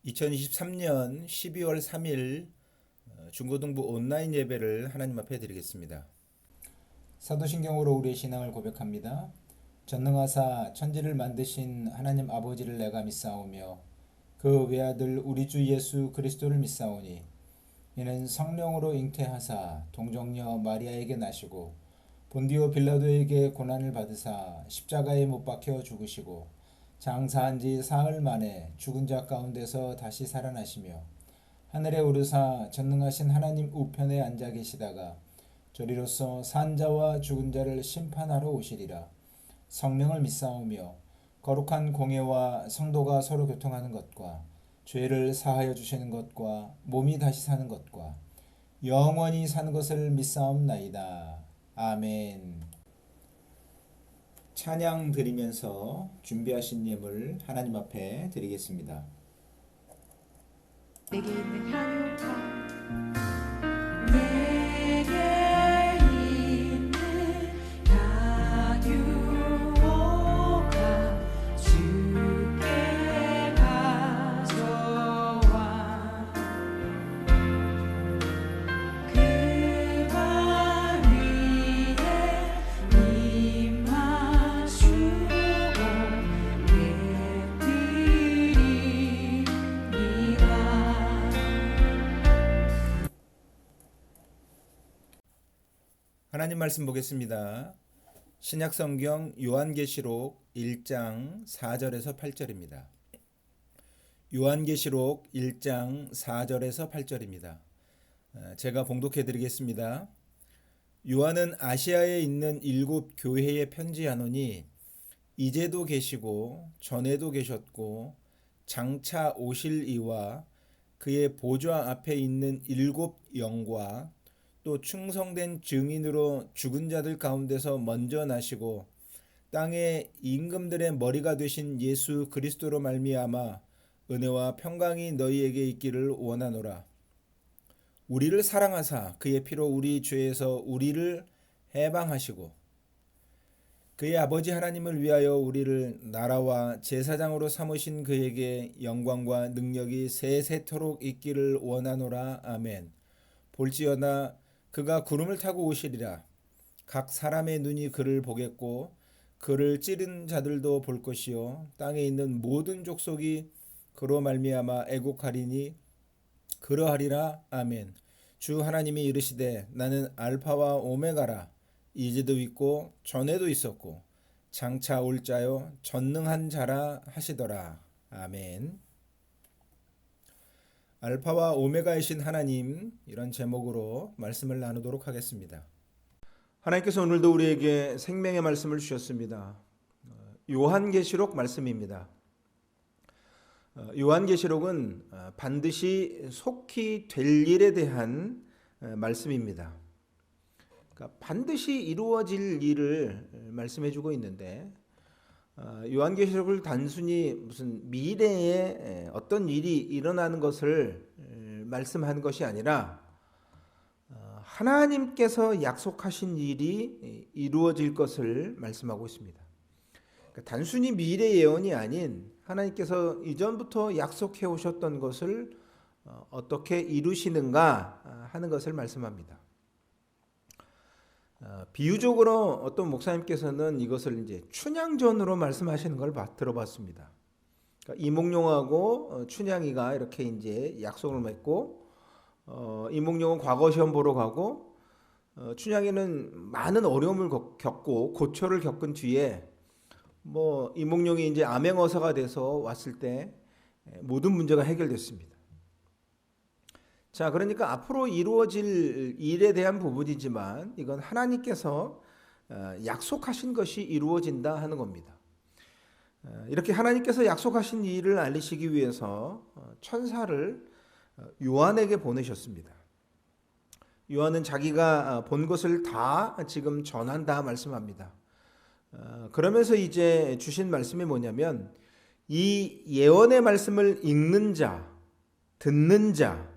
2023년 12월 3일 중고등부 온라인 예배를 하나님 앞에 드리겠습니다. 사도신경으로 우리의 신앙을 고백합니다. 전능하사 천지를 만드신 하나님 아버지를 내가 믿사오며 그 외아들 우리 주 예수 그리스도를 믿사오니 이는 성령으로 잉태하사 동정녀 마리아에게 나시고 본디오 빌라도에게 고난을 받으사 십자가에 못 박혀 죽으시고 장사한 지 사흘 만에 죽은 자 가운데서 다시 살아나시며 하늘에 오르사 전능하신 하나님 우편에 앉아 계시다가 저리로서 산 자와 죽은 자를 심판하러 오시리라. 성령을 믿사오며 거룩한 공예와 성도가 서로 교통하는 것과 죄를 사하여 주시는 것과 몸이 다시 사는 것과 영원히 사는 것을 믿사옵나이다. 아멘. 찬양 드리면서 준비하신 예물 하나님 앞에 드리겠습니다. 내게 있는 향유가 내게 있는 향유가 주께 가져와 그 발 위에 입 맞추고 예드리리라. 하나님 말씀 보겠습니다. 신약성경 요한계시록 1장 4절에서 8절입니다. 요한계시록 1장 4절에서 8절입니다. 제가 봉독해 드리겠습니다. 요한은 아시아에 있는 7 교회에 편지하노니 이제도 계시고 전에도 계셨고 장차 오실 이와 그의 보좌 앞에 있는 7 영과 또 충성된 증인으로 죽은 자들 가운데서 먼저 나시고 땅의 임금들의 머리가 되신 예수 그리스도로 말미암아 은혜와 평강이 너희에게 있기를 원하노라. 우리를 사랑하사 그의 피로 우리 죄에서 우리를 해방하시고 그의 아버지 하나님을 위하여 우리를 나라와 제사장으로 삼으신 그에게 영광과 능력이 세세토록 있기를 원하노라. 아멘. 볼지어다 그가 구름을 타고 오시리라. 각 사람의 눈이 그를 보겠고 그를 찌른 자들도 볼 것이요 땅에 있는 모든 족속이 그로 말미암아 애곡하리니 그러하리라. 아멘. 주 하나님이 이르시되 나는 알파와 오메가라. 이제도 있고 전에도 있었고 장차 올 자요 전능한 자라 하시더라. 아멘. 알파와 오메가이신 하나님, 이런 제목으로 말씀을 나누도록 하겠습니다. 하나님께서 오늘도 우리에게 생명의 말씀을 주셨습니다. 요한계시록 말씀입니다. 요한계시록은 반드시 속히 될 일에 대한 말씀입니다. 그러니까 반드시 이루어질 일을 말씀해주고 있는데 요한계시록을 단순히 무슨 미래에 어떤 일이 일어나는 것을 말씀하는 것이 아니라 하나님께서 약속하신 일이 이루어질 것을 말씀하고 있습니다. 그러니까 단순히 미래 예언이 아닌 하나님께서 이전부터 약속해 오셨던 것을 어떻게 이루시는가 하는 것을 말씀합니다. 비유적으로 어떤 목사님께서는 이것을 이제 춘향전으로 말씀하시는 걸 들어봤습니다. 그러니까 이몽룡하고 춘향이가 이렇게 이제 약속을 맺고 이몽룡은 과거 시험 보러 가고 춘향이는 많은 어려움을 겪고 고초를 겪은 뒤에 뭐 이몽룡이 이제 암행어사가 돼서 왔을 때 모든 문제가 해결됐습니다. 자, 그러니까 앞으로 이루어질 일에 대한 부분이지만 이건 하나님께서 약속하신 것이 이루어진다 하는 겁니다. 이렇게 하나님께서 약속하신 일을 알리시기 위해서 천사를 요한에게 보내셨습니다. 요한은 자기가 본 것을 다 지금 전한다 말씀합니다. 그러면서 이제 주신 말씀이 뭐냐면 이 예언의 말씀을 읽는 자, 듣는 자,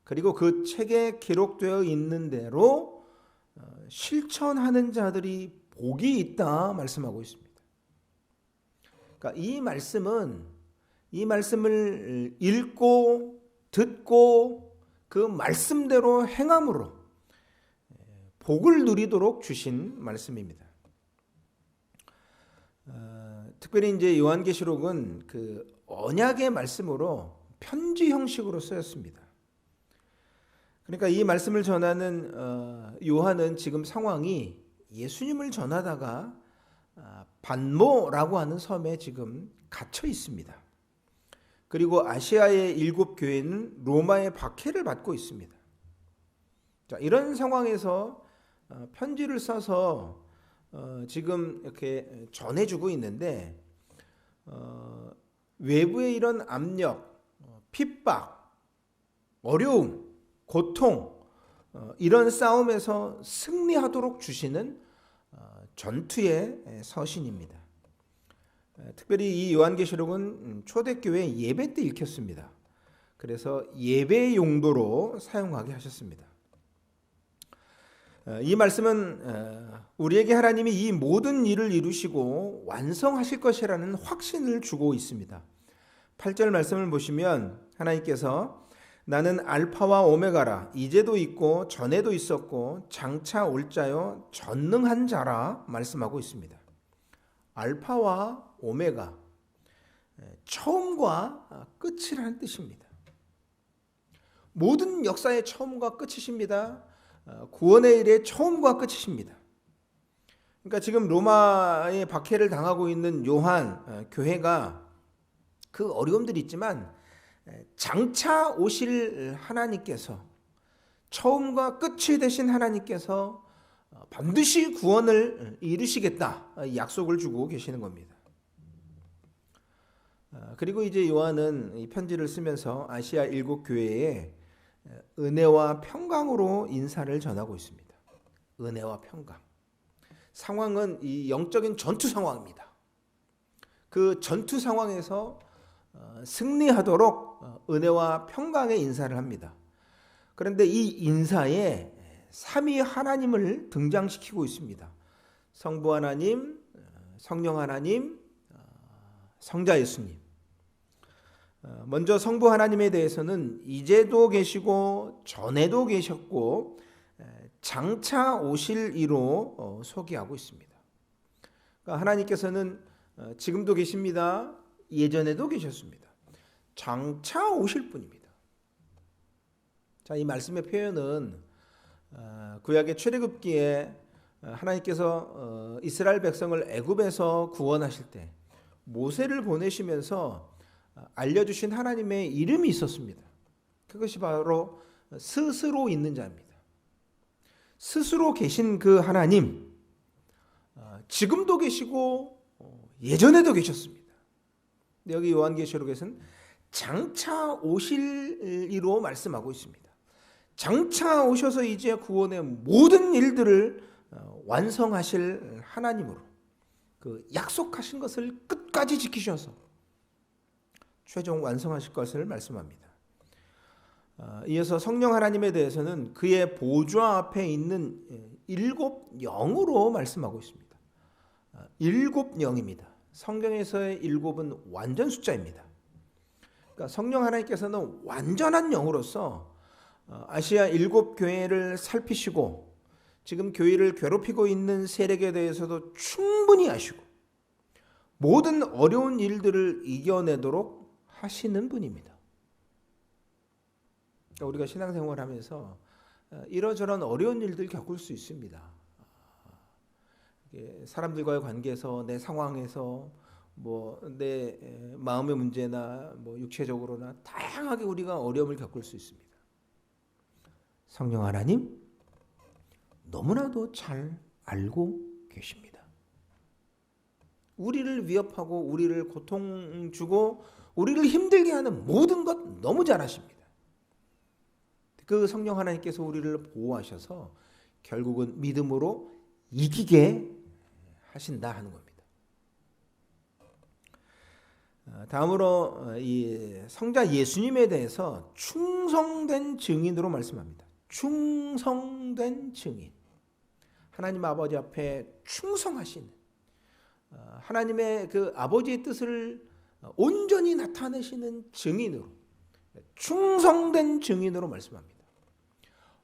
그리고 그 책에 기록되어 있는 대로 실천하는 자들이 복이 있다 말씀하고 있습니다. 그러니까 이 말씀은 이 말씀을 읽고 듣고 그 말씀대로 행함으로 복을 누리도록 주신 말씀입니다. 특별히 이제 요한계시록은 그 언약의 말씀으로 편지 형식으로 쓰였습니다. 그러니까 이 말씀을 전하는 요한은 지금 상황이 예수님을 전하다가 반모라고 하는 섬에 지금 갇혀 있습니다. 그리고 아시아의 7 교회는 로마의 박해를 받고 있습니다. 자, 이런 상황에서 편지를 써서 지금 이렇게 전해주고 있는데 외부의 이런 압력, 핍박, 어려움, 고통 이런 싸움에서 승리하도록 주시는 전투의 서신입니다. 특별히 이 요한계시록은 초대교회 예배 때 읽혔습니다. 그래서 예배 용도로 사용하게 하셨습니다. 이 말씀은 우리에게 하나님이 이 모든 일을 이루시고 완성하실 것이라는 확신을 주고 있습니다. 8절 말씀을 보시면 하나님께서 나는 알파와 오메가라, 이제도 있고 전에도 있었고 장차 올 자요 전능한 자라 말씀하고 있습니다. 알파와 오메가, 처음과 끝이라는 뜻입니다. 모든 역사의 처음과 끝이십니다. 구원의 일의 처음과 끝이십니다. 그러니까 지금 로마의 박해를 당하고 있는 요한 교회가 그 어려움들이 있지만 장차 오실 하나님께서, 처음과 끝이 되신 하나님께서 반드시 구원을 이루시겠다 약속을 주고 계시는 겁니다. 그리고 이제 요한은 이 편지를 쓰면서 아시아 7 교회에 은혜와 평강으로 인사를 전하고 있습니다. 은혜와 평강. 상황은 이 영적인 전투 상황입니다. 그 전투 상황에서 승리하도록 은혜와 평강의 인사를 합니다. 그런데 이 인사에 삼위 하나님을 등장시키고 있습니다. 성부 하나님, 성령 하나님, 성자 예수님. 먼저 성부 하나님에 대해서는 이제도 계시고 전에도 계셨고 장차 오실 이로 소개하고 있습니다. 그러니까 하나님께서는 지금도 계십니다. 예전에도 계셨습니다. 장차 오실 분입니다. 자, 이 말씀의 표현은 구약의 출애굽기에 하나님께서 이스라엘 백성을 애굽에서 구원하실 때 모세를 보내시면서 알려주신 하나님의 이름이 있었습니다. 그것이 바로 스스로 있는 자입니다. 스스로 계신 그 하나님, 지금도 계시고 예전에도 계셨습니다. 근데 여기 요한계시록에서는 장차 오실 이로 말씀하고 있습니다. 장차 오셔서 이제 구원의 모든 일들을 완성하실 하나님으로 그 약속하신 것을 끝까지 지키셔서 최종 완성하실 것을 말씀합니다. 이어서 성령 하나님에 대해서는 그의 보좌 앞에 있는 7 영으로 말씀하고 있습니다. 7 영입니다. 성경에서의 7은 완전 숫자입니다. 그러니까 성령 하나님께서는 완전한 영으로서 아시아 7 교회를 살피시고 지금 교회를 괴롭히고 있는 세력에 대해서도 충분히 아시고 모든 어려운 일들을 이겨내도록 하시는 분입니다. 그러니까 우리가 신앙생활을 하면서 이러저런 어려운 일들 겪을 수 있습니다. 사람들과의 관계에서, 내 상황에서, 내 마음의 문제나 육체적으로나 다양하게 우리가 어려움을 겪을 수 있습니다. 성령 하나님 너무나도 잘 알고 계십니다. 우리를 위협하고 우리를 고통 주고 우리를 힘들게 하는 모든 것 너무 잘 아십니다. 그 성령 하나님께서 우리를 보호하셔서 결국은 믿음으로 이기게 하신다 하는 겁니다. 다음으로 이 성자 예수님에 대해서 충성된 증인으로 말씀합니다. 충성된 증인. 하나님 아버지 앞에 충성하신, 하나님의 그 아버지의 뜻을 온전히 나타내시는 증인으로, 충성된 증인으로 말씀합니다.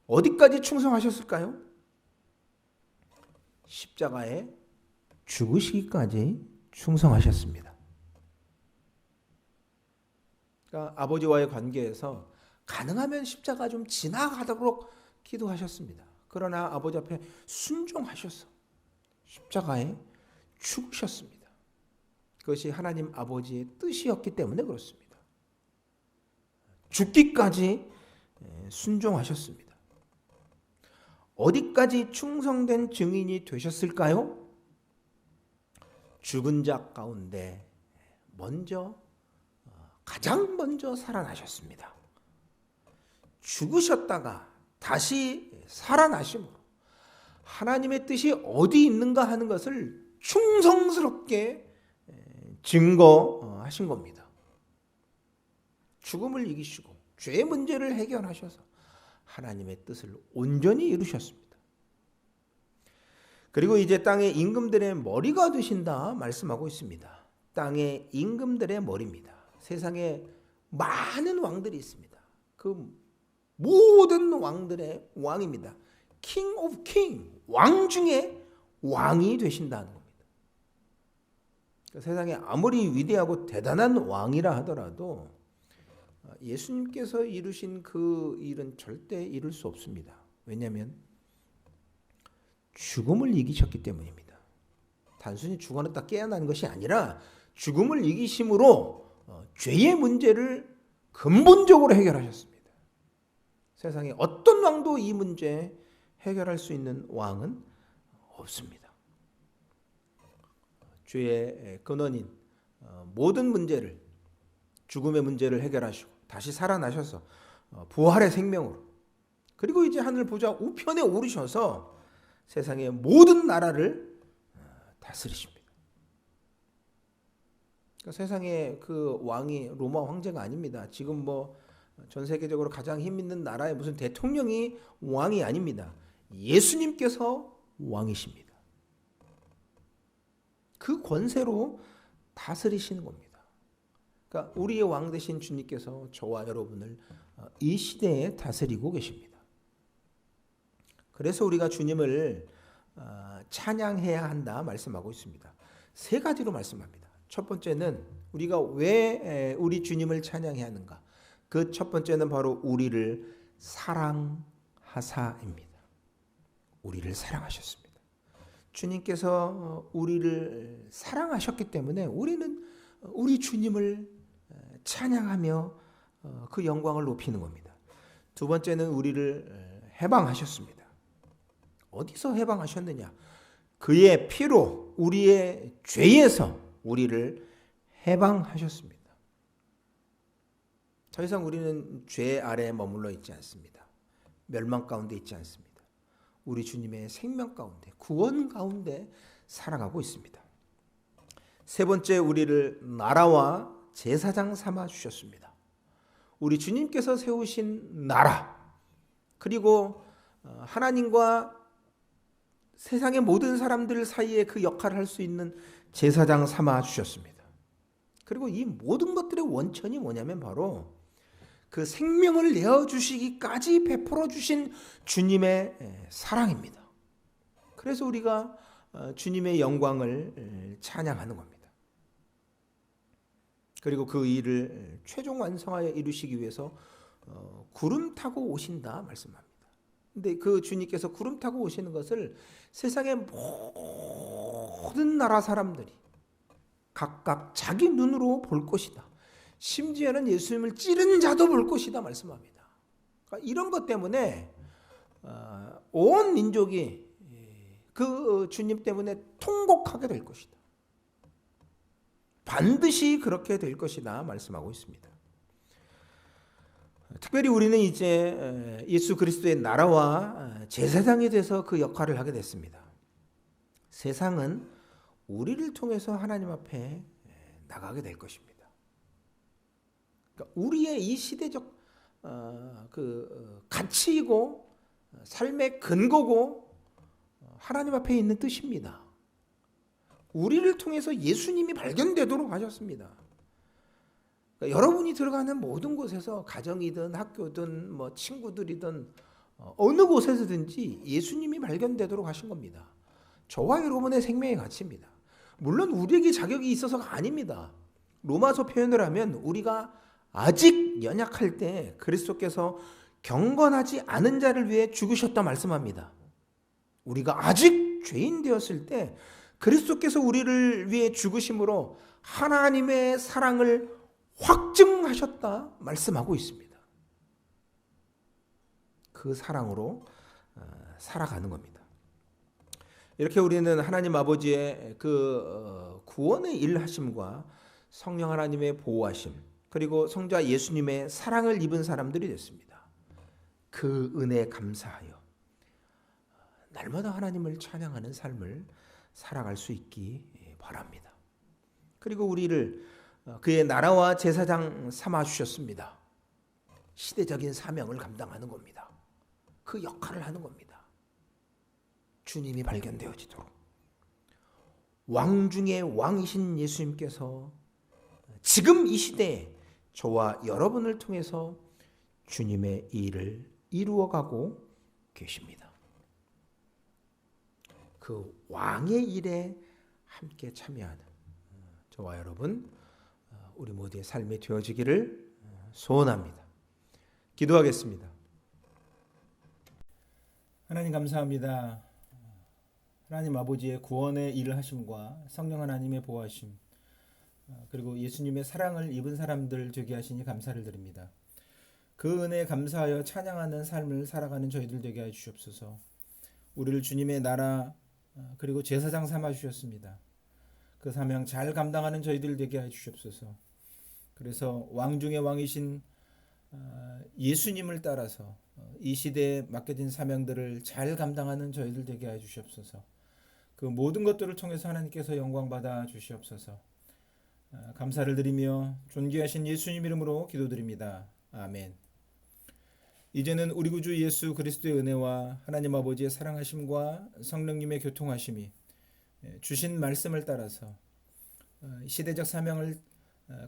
어디까지 충성하셨을까요? 십자가에 죽으시기까지 충성하셨습니다. 그러니까 아버지와의 관계에서 가능하면 십자가 좀 지나가도록 기도하셨습니다. 그러나 아버지 앞에 순종하셔서 십자가에 죽으셨습니다. 그것이 하나님 아버지의 뜻이었기 때문에 그렇습니다. 죽기까지 순종하셨습니다. 어디까지 충성된 증인이 되셨을까요? 죽은 자 가운데 가장 먼저 살아나셨습니다. 죽으셨다가 다시 살아나심으로 하나님의 뜻이 어디 있는가 하는 것을 충성스럽게 증거하신 겁니다. 죽음을 이기시고 죄의 문제를 해결하셔서 하나님의 뜻을 온전히 이루셨습니다. 그리고 이제 땅의 임금들의 머리가 되신다 말씀하고 있습니다. 땅의 임금들의 머리입니다. 세상에 많은 왕들이 있습니다. 그 모든 왕들의 왕입니다. King of King, 왕 중에 왕이 되신다는 겁니다. 세상에 아무리 위대하고 대단한 왕이라 하더라도 예수님께서 이루신 그 일은 절대 이룰 수 없습니다. 왜냐하면 죽음을 이기셨기 때문입니다. 단순히 죽어났다 깨어나는 것이 아니라 죽음을 이기심으로 죄의 문제를 근본적으로 해결하셨습니다. 세상에 어떤 왕도 이 문제 해결할 수 있는 왕은 없습니다. 죄의 근원인 모든 문제를, 죽음의 문제를 해결하시고 다시 살아나셔서 부활의 생명으로, 그리고 이제 하늘 보좌 우편에 오르셔서 세상의 모든 나라를 다스리십니다. 그러니까 세상에 그 왕이 로마 황제가 아닙니다. 지금 전 세계적으로 가장 힘 있는 나라의 무슨 대통령이 왕이 아닙니다. 예수님께서 왕이십니다. 그 권세로 다스리시는 겁니다. 그러니까 우리의 왕 되신 주님께서 저와 여러분을 이 시대에 다스리고 계십니다. 그래서 우리가 주님을 찬양해야 한다 말씀하고 있습니다. 세 가지로 말씀합니다. 첫 번째는 우리가 왜 우리 주님을 찬양해야 하는가? 그 첫 번째는 바로 우리를 사랑하사입니다. 우리를 사랑하셨습니다. 주님께서 우리를 사랑하셨기 때문에 우리는 우리 주님을 찬양하며 그 영광을 높이는 겁니다. 두 번째는 우리를 해방하셨습니다. 어디서 해방하셨느냐? 그의 피로 우리의 죄에서 우리를 해방하셨습니다. 더 이상 우리는 죄 아래에 머물러 있지 않습니다. 멸망 가운데 있지 않습니다. 우리 주님의 생명 가운데, 구원 가운데 살아가고 있습니다. 세 번째, 우리를 나라와 제사장 삼아 주셨습니다. 우리 주님께서 세우신 나라, 그리고 하나님과 세상의 모든 사람들 사이에 그 역할을 할 수 있는 제사장 삼아 주셨습니다. 그리고 이 모든 것들의 원천이 뭐냐면 바로 그 생명을 내어주시기까지 베풀어 주신 주님의 사랑입니다. 그래서 우리가 주님의 영광을 찬양하는 겁니다. 그리고 그 일을 최종 완성하여 이루시기 위해서 구름 타고 오신다 말씀합니다. 근데 그 주님께서 구름 타고 오시는 것을 세상의 모든 나라 사람들이 각각 자기 눈으로 볼 것이다. 심지어는 예수님을 찌른 자도 볼 것이다 말씀합니다. 그러니까 이런 것 때문에 온 민족이 그 주님 때문에 통곡하게 될 것이다. 반드시 그렇게 될 것이다 말씀하고 있습니다. 특별히 우리는 이제 예수 그리스도의 나라와 제사장이 돼서 그 역할을 하게 됐습니다. 세상은 우리를 통해서 하나님 앞에 나가게 될 것입니다. 그러니까 우리의 이 시대적 가치이고 삶의 근거고 하나님 앞에 있는 뜻입니다. 우리를 통해서 예수님이 발견되도록 하셨습니다. 그러니까 여러분이 들어가는 모든 곳에서 가정이든 학교든 뭐 친구들이든 어느 곳에서든지 예수님이 발견되도록 하신 겁니다. 저와 여러분의 생명의 가치입니다. 물론 우리에게 자격이 있어서가 아닙니다. 로마서 표현을 하면 우리가 아직 연약할 때 그리스도께서 경건하지 않은 자를 위해 죽으셨다 말씀합니다. 우리가 아직 죄인 되었을 때 그리스도께서 우리를 위해 죽으심으로 하나님의 사랑을 확증하셨다 말씀하고 있습니다. 그 사랑으로 살아가는 겁니다. 이렇게 우리는 하나님 아버지의 그 구원의 일하심과 성령 하나님의 보호하심 그리고 성자 예수님의 사랑을 입은 사람들이 됐습니다. 그 은혜에 감사하여 날마다 하나님을 찬양하는 삶을 살아갈 수 있기 바랍니다. 그리고 우리를 그의 나라와 제사장 삼아 주셨습니다. 시대적인 사명을 감당하는 겁니다. 그 역할을 하는 겁니다. 주님이 발견되어지도록 왕 중의 왕이신 예수님께서 지금 이 시대에 저와 여러분을 통해서 주님의 일을 이루어가고 계십니다. 그 왕의 일에 함께 참여하는 저와 여러분 우리 모두의 삶이 되어지기를 소원합니다. 기도하겠습니다. 하나님 감사합니다. 하나님 아버지의 구원의 일을 하심과 성령 하나님의 보호하심 그리고 예수님의 사랑을 입은 사람들 되게 하시니 감사를 드립니다. 그 은혜에 감사하여 찬양하는 삶을 살아가는 저희들 되게 해 주시옵소서. 우리를 주님의 나라 그리고 제사장 삼아 주셨습니다. 그 사명 잘 감당하는 저희들 되게 해 주시옵소서. 그래서 왕 중의 왕이신 예수님을 따라서 이 시대에 맡겨진 사명들을 잘 감당하는 저희들 되게 해 주시옵소서. 그 모든 것들을 통해서 하나님께서 영광 받아 주시옵소서. 감사를 드리며 존귀하신 예수님 이름으로 기도드립니다. 아멘. 이제는 우리 구주 예수 그리스도의 은혜와 하나님 아버지의 사랑하심과 성령님의 교통하심이 주신 말씀을 따라서 시대적 사명을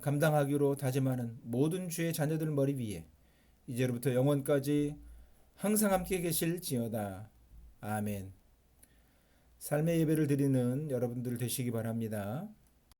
감당하기로 다짐하는 모든 주의 자녀들 머리 위에 이제로부터 영원까지 항상 함께 계실지어다. 아멘. 삶의 예배를 드리는 여러분들 되시기 바랍니다.